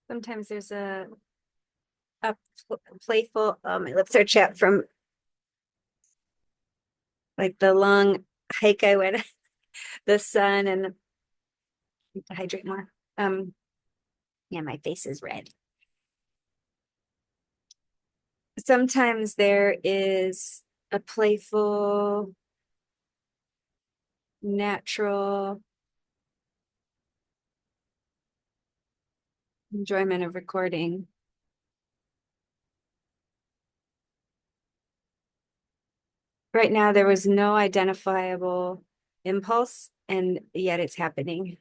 Sometimes there's a playful let's our chat from like the long hike I went, the sun and hydrate more. Yeah, my face is red. Sometimes there is a playful, natural enjoyment of recording. Right now, there was no identifiable impulse, and yet it's happening.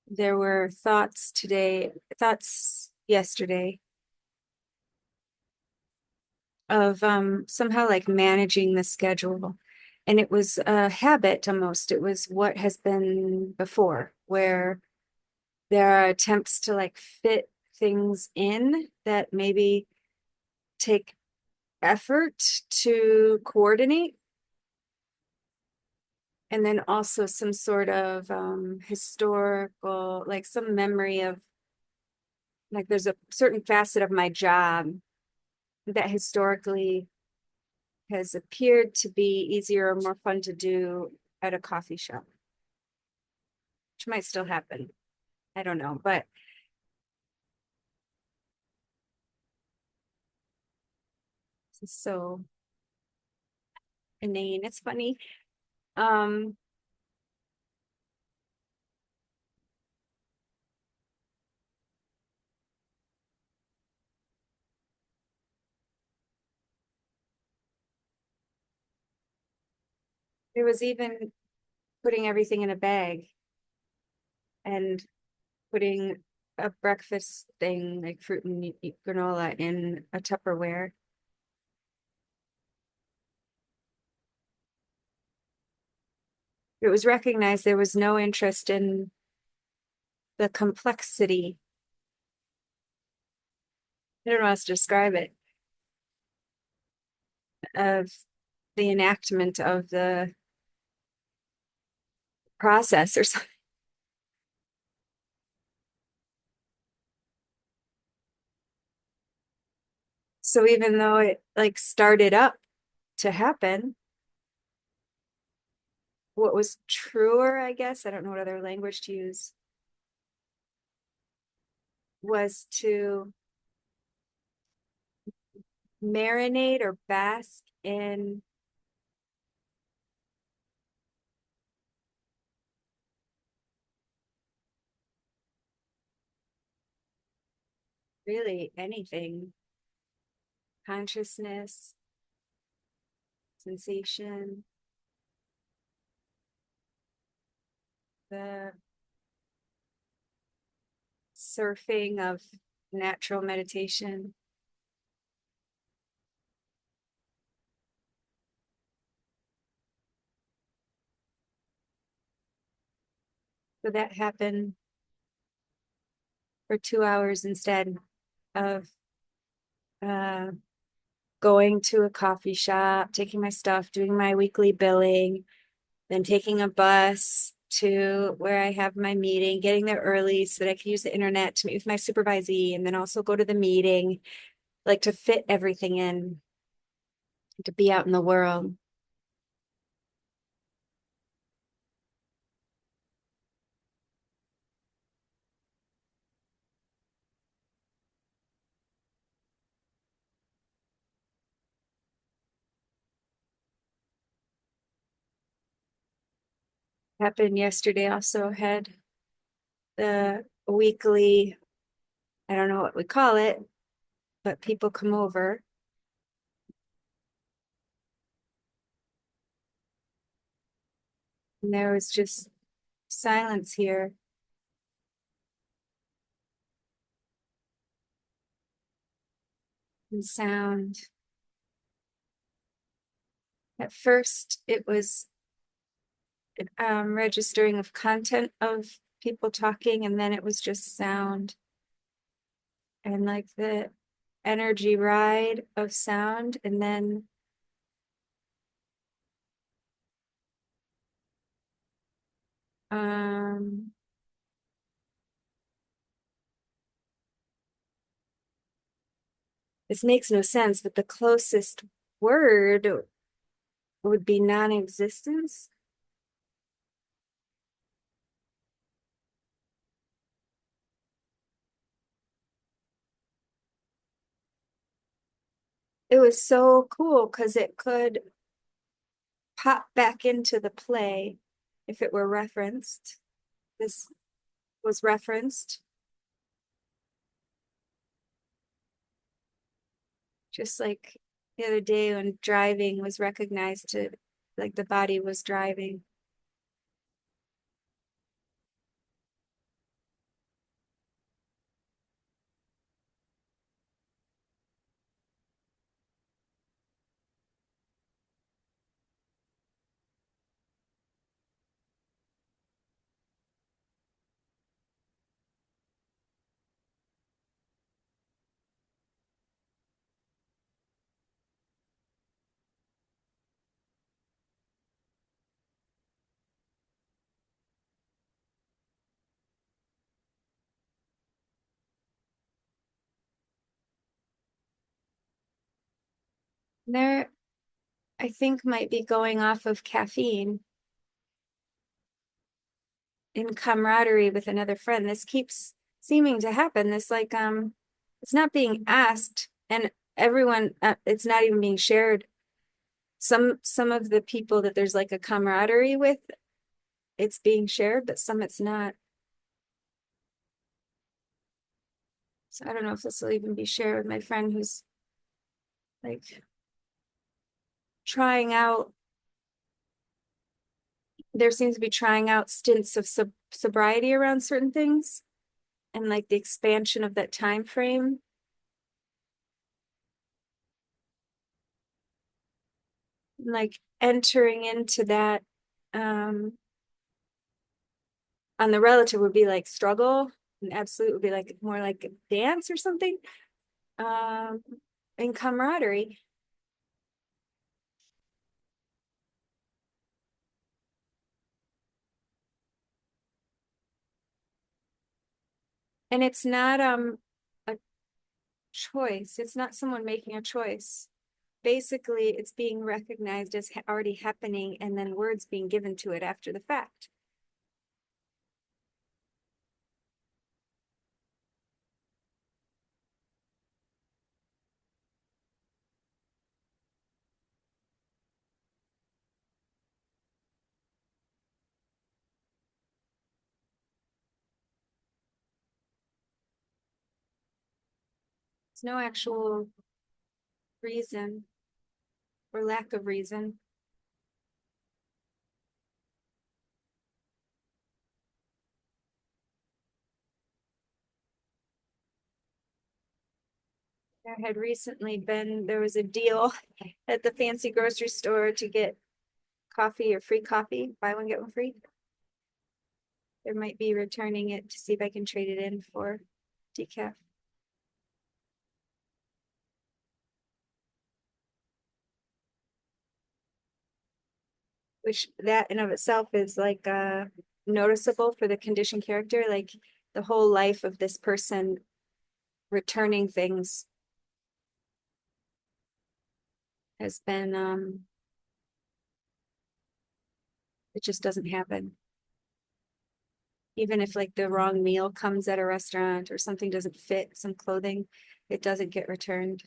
There were thoughts yesterday of somehow like managing the schedule. And it was a habit almost. It was what has been before, where there are attempts to like fit things in that maybe take effort to coordinate. And then also some sort of historical, like some memory of like there's a certain facet of my job that historically has appeared to be easier or more fun to do at a coffee shop, which might still happen. I don't know, but it's so inane. It's funny. Um, there was even putting everything in a bag and putting a breakfast thing like fruit and granola in a Tupperware. It was recognized there was no interest in the complexity. I don't know how else to describe it, of the enactment of the process or something. So even though it like started up to happen, what was truer, I guess, I don't know what other language to use, was to marinate or bask in really anything, consciousness, sensation, the surfing of natural meditation. So that happened for 2 hours instead of uh, going to a coffee shop, taking my stuff, doing my weekly billing, then taking a bus to where I have my meeting, getting there early so that I can use the internet to meet with my supervisee and then also go to the meeting, like to fit everything in, to be out in the world. Happened yesterday, also had the weekly, I don't know what we call it, but people come over and there was just silence here and sound. At first, it was registering of content of people talking, and then it was just sound and like the energy ride of sound. And then Um, this makes no sense, but the closest word would be non-existence. It was so cool because it could pop back into the play if it were referenced. This was referenced, just like the other day when driving was recognized to like the body was driving. There, I think might be going off of caffeine in camaraderie with another friend. This keeps seeming to happen. This like it's not being asked and everyone it's not even being shared. Some of the people that there's like a camaraderie with, it's being shared, but some it's not. So I don't know if this will even be shared with my friend who's like trying out, there seems to be trying out stints of sobriety around certain things and like the expansion of that time frame, like entering into that on the relative would be like struggle and absolute would be like more like dance or something. Um and camaraderie. And it's not a choice. It's not someone making a choice. Basically, it's being recognized as already happening and then words being given to it after the fact. It's no actual reason or lack of reason. There had recently been, there was a deal at the fancy grocery store to get coffee or free coffee, buy one, get one free. There might be returning it to see if I can trade it in for decaf, which that in of itself is like noticeable for the condition character, like the whole life of this person returning things has been it just doesn't happen. Even if like the wrong meal comes at a restaurant or something doesn't fit some clothing, it doesn't get returned.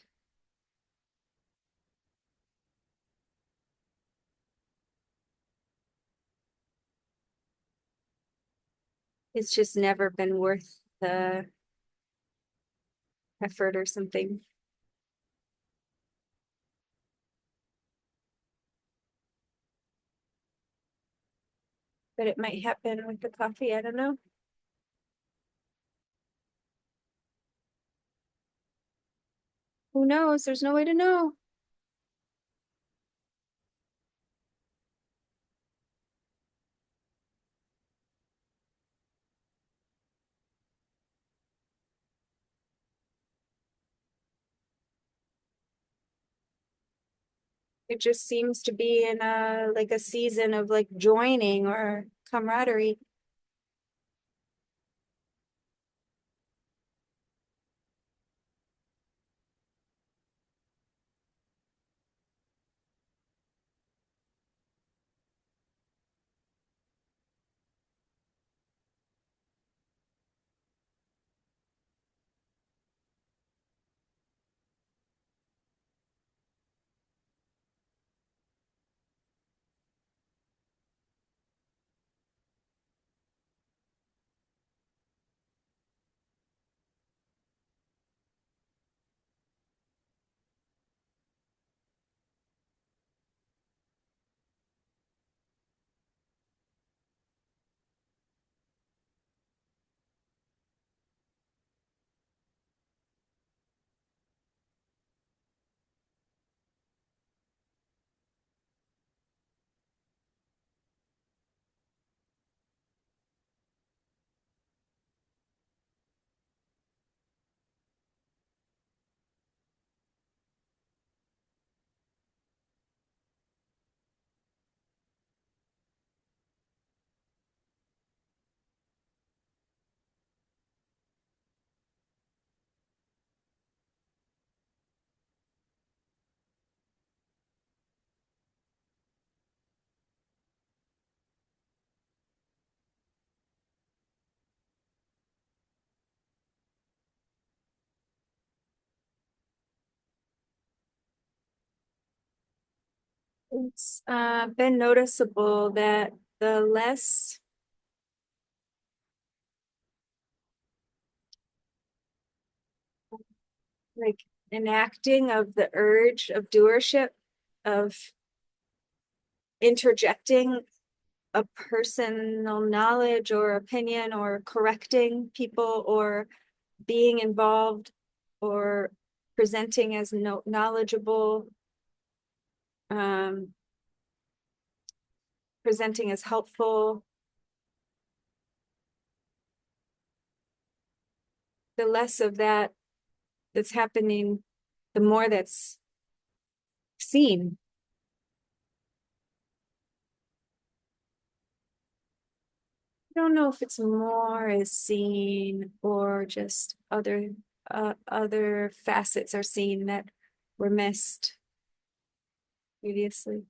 It's just never been worth the effort or something. But it might happen with the coffee. I don't know. Who knows? There's no way to know. It just seems to be in a like a season of like joining or camaraderie. It's been noticeable that the less like enacting of the urge of doership, of interjecting a personal knowledge or opinion or correcting people or being involved or presenting as knowledgeable, um, presenting as helpful. The less of that that's happening, the more that's seen. I don't know if it's more is seen or just other facets are seen that were missed previously.